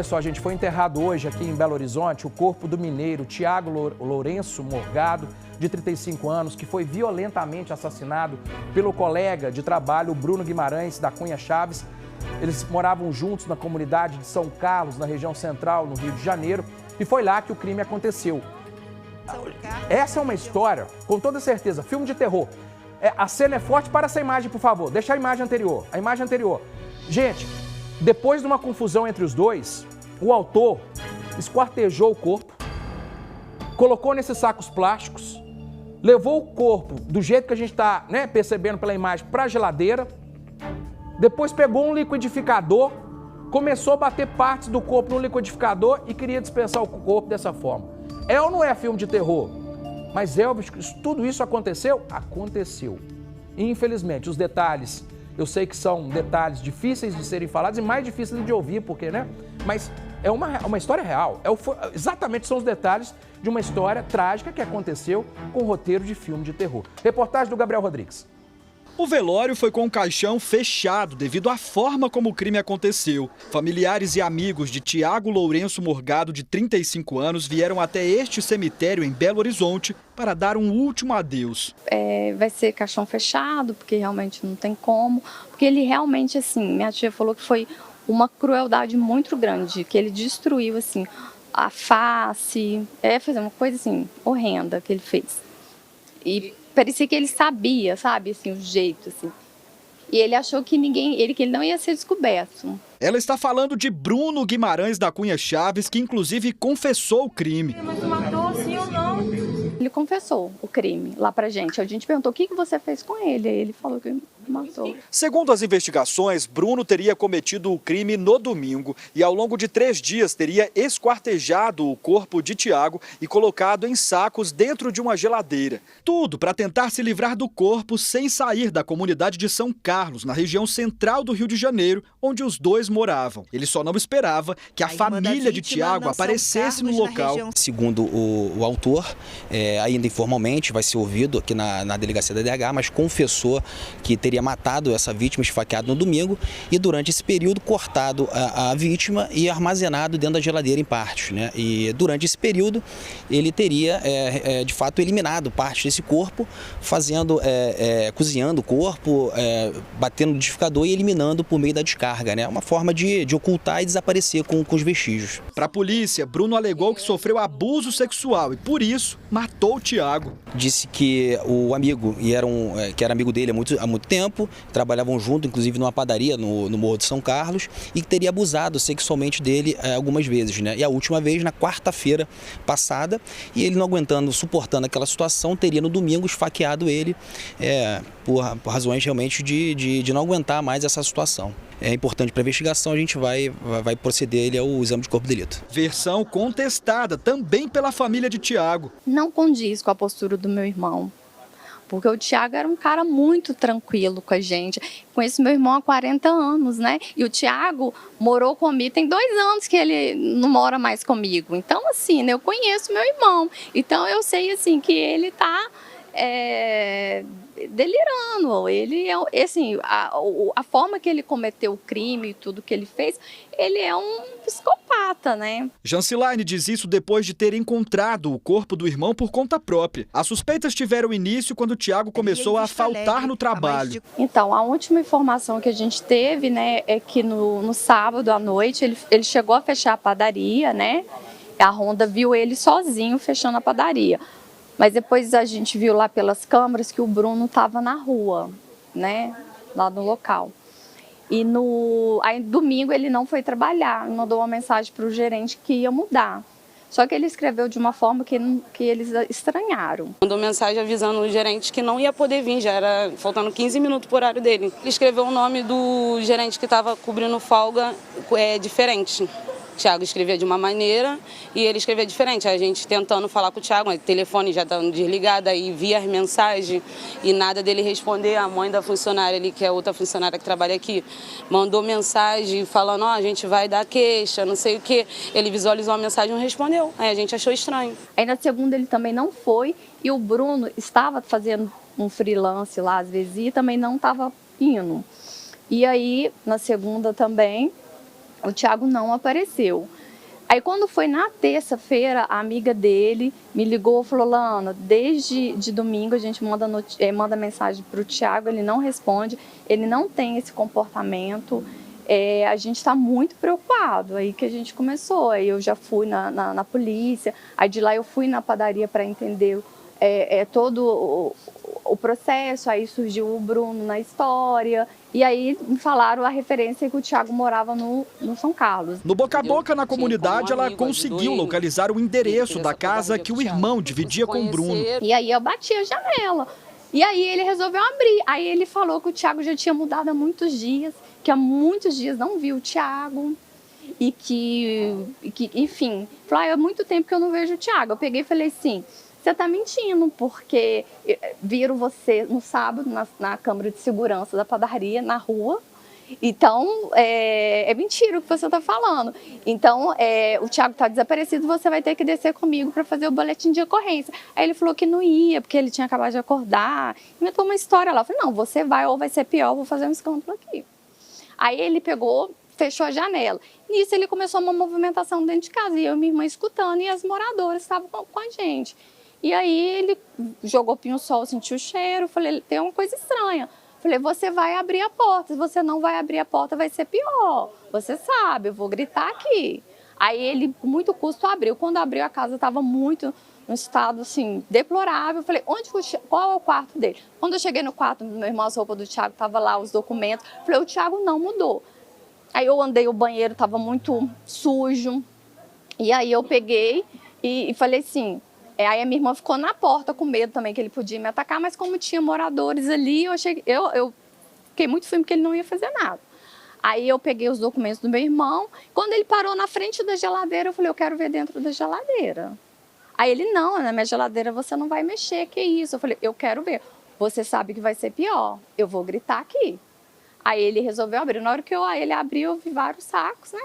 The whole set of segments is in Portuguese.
Olha só, gente, foi enterrado hoje aqui em Belo Horizonte o corpo do mineiro Tiago Lourenço Morgado, de 35 anos, que foi violentamente assassinado pelo colega de trabalho Bruno Guimarães da Cunha Chaves. Eles moravam juntos na comunidade de São Carlos, na região central, no Rio de Janeiro, e foi lá que o crime aconteceu. Essa é uma história, com toda certeza, filme de terror. A cena é forte. Para essa imagem, por favor. Deixa a imagem anterior. A imagem anterior. Gente, depois de uma confusão entre os dois, o autor esquartejou o corpo, colocou nesses sacos plásticos, levou o corpo do jeito que a gente está percebendo pela imagem para a geladeira, depois pegou um liquidificador, começou a bater partes do corpo no liquidificador e queria dispensar o corpo dessa forma. É ou não é filme de terror? Mas Elvis, tudo isso aconteceu? Aconteceu. E, infelizmente, os detalhes, eu sei que são detalhes difíceis de serem falados e mais difíceis de ouvir, porque, Mas é uma história real. Exatamente são os detalhes de uma história trágica que aconteceu com roteiro de filme de terror. Reportagem do Gabriel Rodrigues. O velório foi com o caixão fechado devido à forma como o crime aconteceu. Familiares e amigos de Tiago Lourenço Morgado, de 35 anos, vieram até este cemitério em Belo Horizonte para dar um último adeus. Vai ser caixão fechado, porque realmente não tem como. Porque ele realmente, assim, minha tia falou que foi uma crueldade muito grande, que ele destruiu, assim, a face. Fazer uma coisa, assim, horrenda que ele fez. E parecia que ele sabia, sabe, assim, o jeito, assim. E ele achou que que ele não ia ser descoberto. Ela está falando de Bruno Guimarães da Cunha Chaves, que inclusive confessou o crime. Mas matou, sim ou não? Ele confessou o crime lá pra gente. A gente perguntou o que você fez com ele. Ele falou que matou. Segundo as investigações, Bruno teria cometido o crime no domingo e ao longo de 3 dias teria esquartejado o corpo de Tiago e colocado em sacos dentro de uma geladeira. Tudo para tentar se livrar do corpo sem sair da comunidade de São Carlos, na região central do Rio de Janeiro, onde os dois moravam. Ele só não esperava que a família de Tiago aparecesse no local. Segundo o autor, ainda informalmente vai ser ouvido aqui na delegacia da DH, mas confessou que teria matado essa vítima, esfaqueado no domingo, e durante esse período cortado a vítima e armazenado dentro da geladeira em partes, E durante esse período ele teria de fato eliminado parte desse corpo, cozinhando o corpo, batendo no liquidificador e eliminando por meio da descarga, Uma forma de ocultar e desaparecer com os vestígios. Para a polícia, Bruno alegou que sofreu abuso sexual e por isso matou o Tiago. Disse que o amigo, que era amigo dele há muito tempo, trabalhavam junto, inclusive numa padaria no Morro de São Carlos, e que teria abusado sexualmente dele algumas vezes, E a última vez na quarta-feira passada, e ele não aguentando, suportando aquela situação, teria no domingo esfaqueado ele por razões realmente de não aguentar mais essa situação. É importante para a investigação, a gente vai proceder ele ao exame de corpo de delito. Versão contestada também pela família de Tiago. Não condiz com a postura do meu irmão, porque o Tiago era um cara muito tranquilo com a gente. Conheço meu irmão há 40 anos, E o Tiago morou comigo, tem 2 anos que ele não mora mais comigo. Então, assim, eu conheço meu irmão. Então, eu sei, assim, que ele está delirando. Ele assim, a forma que ele cometeu o crime e tudo que ele fez, ele é um psicopata, Jancilaine diz isso depois de ter encontrado o corpo do irmão por conta própria. As suspeitas tiveram início quando o Tiago começou a faltar no trabalho. Então, a última informação que a gente teve, é que no sábado à noite ele chegou a fechar a padaria, A Ronda viu ele sozinho fechando a padaria. Mas depois a gente viu lá pelas câmeras que o Bruno estava na rua, Lá no local. E aí, domingo ele não foi trabalhar, mandou uma mensagem para o gerente que ia mudar. Só que ele escreveu de uma forma que eles estranharam. Mandou mensagem avisando o gerente que não ia poder vir, já era faltando 15 minutos para o horário dele. Ele escreveu o nome do gerente que estava cobrindo folga diferente. O Tiago escrevia de uma maneira e ele escrevia diferente. A gente tentando falar com o Tiago, o telefone já estava desligado, aí via as mensagens e nada dele responder. A mãe da funcionária ali, que é outra funcionária que trabalha aqui, mandou mensagem falando, a gente vai dar queixa, não sei o quê. Ele visualizou a mensagem e não respondeu. Aí a gente achou estranho. Aí na segunda ele também não foi e o Bruno estava fazendo um freelance lá às vezes e também não estava indo. E aí na segunda também O Thiago não apareceu. Aí quando foi na terça-feira, a amiga dele me ligou e falou: Lana, desde domingo a gente manda mensagem para o Thiago, ele não responde, ele não tem esse comportamento, a gente está muito preocupado. Aí que a gente começou, aí eu já fui na polícia, aí de lá eu fui na padaria para entender todo o processo, aí surgiu o Bruno na história, e aí me falaram a referência que o Thiago morava no São Carlos. No boca a boca na comunidade, ela conseguiu localizar o endereço da casa que o irmão dividia com o Bruno. E aí eu bati a janela, e aí ele resolveu abrir, aí ele falou que o Thiago já tinha mudado há muitos dias, que há muitos dias não viu o Thiago, e que enfim, falou: há muito tempo que eu não vejo o Thiago. Eu peguei e falei assim: você está mentindo, porque viram você no sábado na câmara de segurança da padaria, na rua. Então, é mentira o que você está falando. Então, o Thiago está desaparecido, você vai ter que descer comigo para fazer o boletim de ocorrência. Aí ele falou que não ia, porque ele tinha acabado de acordar. Inventou uma história lá. Eu falei: não, você vai ou vai ser pior, eu vou fazer um escândalo aqui. Aí ele pegou, fechou a janela. Nisso ele começou uma movimentação dentro de casa, e eu e minha irmã escutando, e as moradoras estavam com a gente. E aí ele jogou pinho-sol, sentiu o cheiro, falei: tem uma coisa estranha. Falei: você vai abrir a porta, se você não vai abrir a porta vai ser pior. Você sabe, eu vou gritar aqui. Aí ele, com muito custo, abriu. Quando abriu, a casa estava muito num estado assim, deplorável. Falei: qual é o quarto dele? Quando eu cheguei no quarto, meu irmão, as roupas do Thiago, estavam lá, os documentos. Falei: o Thiago não mudou. Aí eu andei, o banheiro estava muito sujo. E aí eu peguei e falei assim... Aí a minha irmã ficou na porta com medo também que ele podia me atacar, mas como tinha moradores ali, eu fiquei muito firme que ele não ia fazer nada. Aí eu peguei os documentos do meu irmão. Quando ele parou na frente da geladeira, eu falei: eu quero ver dentro da geladeira. Aí ele: não, na minha geladeira você não vai mexer, que isso? Eu falei: eu quero ver. Você sabe que vai ser pior, eu vou gritar aqui. Aí ele resolveu abrir. Na hora que ele abriu, eu vi vários sacos, né?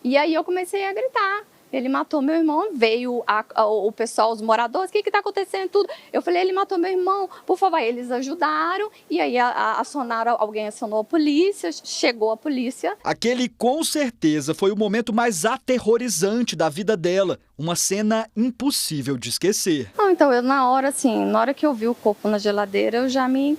E aí eu comecei a gritar: ele matou meu irmão. Veio o pessoal, os moradores: o que está acontecendo, tudo. Eu falei: ele matou meu irmão, por favor. Aí eles ajudaram, e aí alguém acionou a polícia, chegou a polícia. Aquele, com certeza, foi o momento mais aterrorizante da vida dela. Uma cena impossível de esquecer. Então, na hora que eu vi o corpo na geladeira,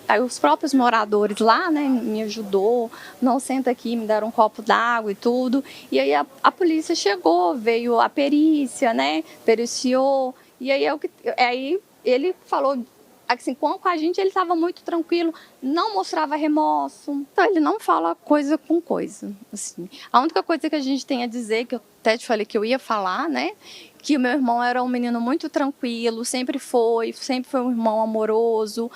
aí os próprios moradores lá, né, me ajudou. Não, senta aqui, me deram um copo d'água e tudo. E aí a polícia chegou, veio a perícia, né, periciou. E aí ele falou assim, com a gente ele estava muito tranquilo, não mostrava remorso. Então ele não fala coisa com coisa, assim. A única coisa que a gente tem a dizer, que eu até te falei que eu ia falar, né, que o meu irmão era um menino muito tranquilo, sempre foi um irmão amoroso.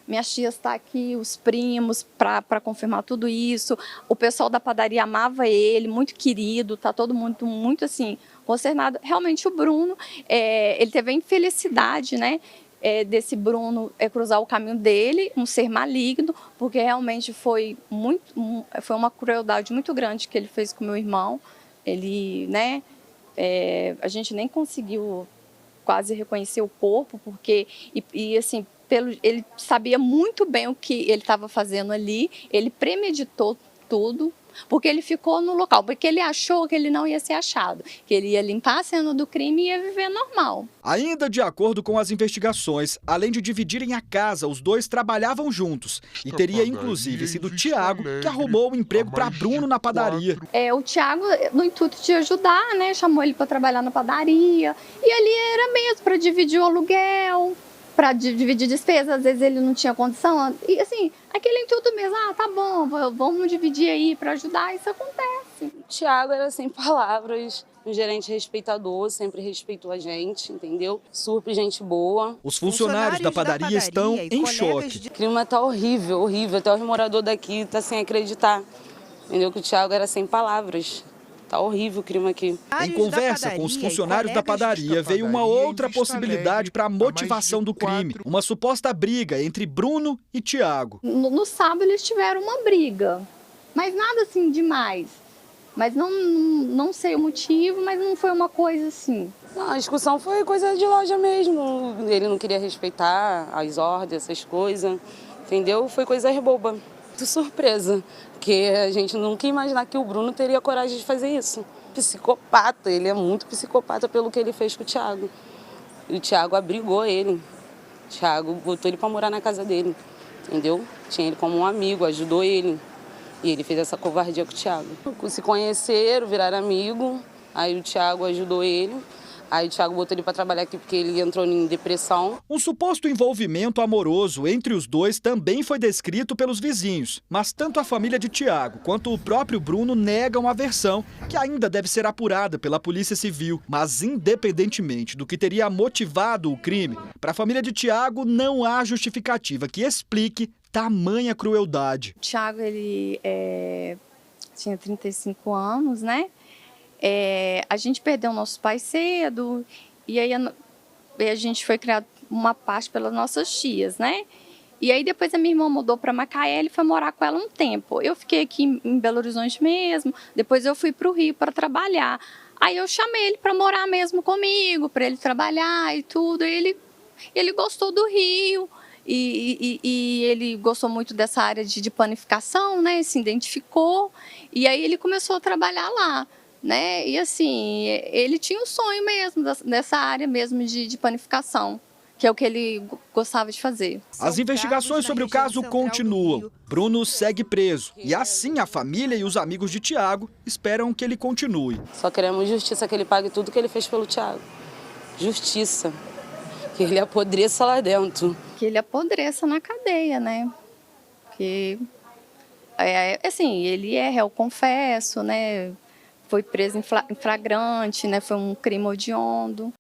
Minhas tias estão aqui, os primos, para confirmar tudo isso. O pessoal da padaria amava ele, muito querido, tá todo mundo muito assim, consternado. Realmente o Bruno, ele teve a infelicidade, né, desse Bruno cruzar o caminho dele, um ser maligno, porque realmente foi uma crueldade muito grande que ele fez com meu irmão. Ele, né, a gente nem conseguiu quase reconhecer o corpo, porque assim, ele sabia muito bem o que ele estava fazendo ali, ele premeditou tudo, porque ele ficou no local, porque ele achou que ele não ia ser achado, que ele ia limpar a cena do crime e ia viver normal. Ainda de acordo com as investigações, além de dividirem a casa, os dois trabalhavam juntos. E teria inclusive sido o Thiago que arrumou o emprego para Bruno na padaria. O Thiago, no intuito de ajudar, né, chamou ele para trabalhar na padaria. E ali era mesmo para dividir o aluguel, para dividir despesas, às vezes ele não tinha condição. E assim, aquele intuito mesmo: tá bom, vamos dividir aí para ajudar, isso acontece. O Thiago era sem palavras, um gerente respeitador, sempre respeitou a gente, entendeu? Super gente boa. Os funcionários da padaria estão em choque. O clima tá horrível, horrível, até os moradores daqui tá sem acreditar, entendeu? Que o Thiago era sem palavras. Tá horrível o clima aqui. Em conversa com os funcionários da padaria, veio uma outra possibilidade para a motivação do crime. Uma suposta briga entre Bruno e Thiago. No sábado eles tiveram uma briga, mas nada assim demais. Mas não sei o motivo, mas não foi uma coisa assim. Não, a discussão foi coisa de loja mesmo. Ele não queria respeitar as ordens, essas coisas, entendeu? Foi coisa boba. Tô surpresa, porque a gente nunca ia imaginar que o Bruno teria coragem de fazer isso. Psicopata, ele é muito psicopata pelo que ele fez com o Thiago. E o Thiago abrigou ele. O Thiago botou ele para morar na casa dele, entendeu? Tinha ele como um amigo, ajudou ele. E ele fez essa covardia com o Thiago. Se conheceram, viraram amigo, aí o Thiago ajudou ele. Aí o Thiago botou ele para trabalhar aqui porque ele entrou em depressão. Um suposto envolvimento amoroso entre os dois também foi descrito pelos vizinhos. Mas tanto a família de Thiago quanto o próprio Bruno negam a versão, que ainda deve ser apurada pela Polícia Civil. Mas independentemente do que teria motivado o crime, para a família de Thiago não há justificativa que explique tamanha crueldade. O Thiago, ele tinha 35 anos, né? A gente perdeu nossos pais cedo e aí a gente foi criado uma parte pelas nossas tias, né? E aí depois a minha irmã mudou para Macaé e foi morar com ela um tempo. Eu fiquei aqui em Belo Horizonte mesmo, depois eu fui para o Rio para trabalhar. Aí eu chamei ele para morar mesmo comigo, para ele trabalhar e tudo. E ele gostou do Rio e ele gostou muito dessa área de panificação, né? Se identificou e aí ele começou a trabalhar lá. Né? E assim, ele tinha um sonho mesmo dessa área mesmo de panificação, que é o que ele gostava de fazer. As investigações sobre o caso continuam. Bruno segue preso e assim a família e os amigos de Thiago esperam que ele continue. Só queremos justiça, que ele pague tudo que ele fez pelo Thiago. Justiça. Que ele apodreça lá dentro. Que ele apodreça na cadeia, né? Que, assim, ele é réu confesso, né? Foi preso em flagrante, né? Foi um crime hediondo.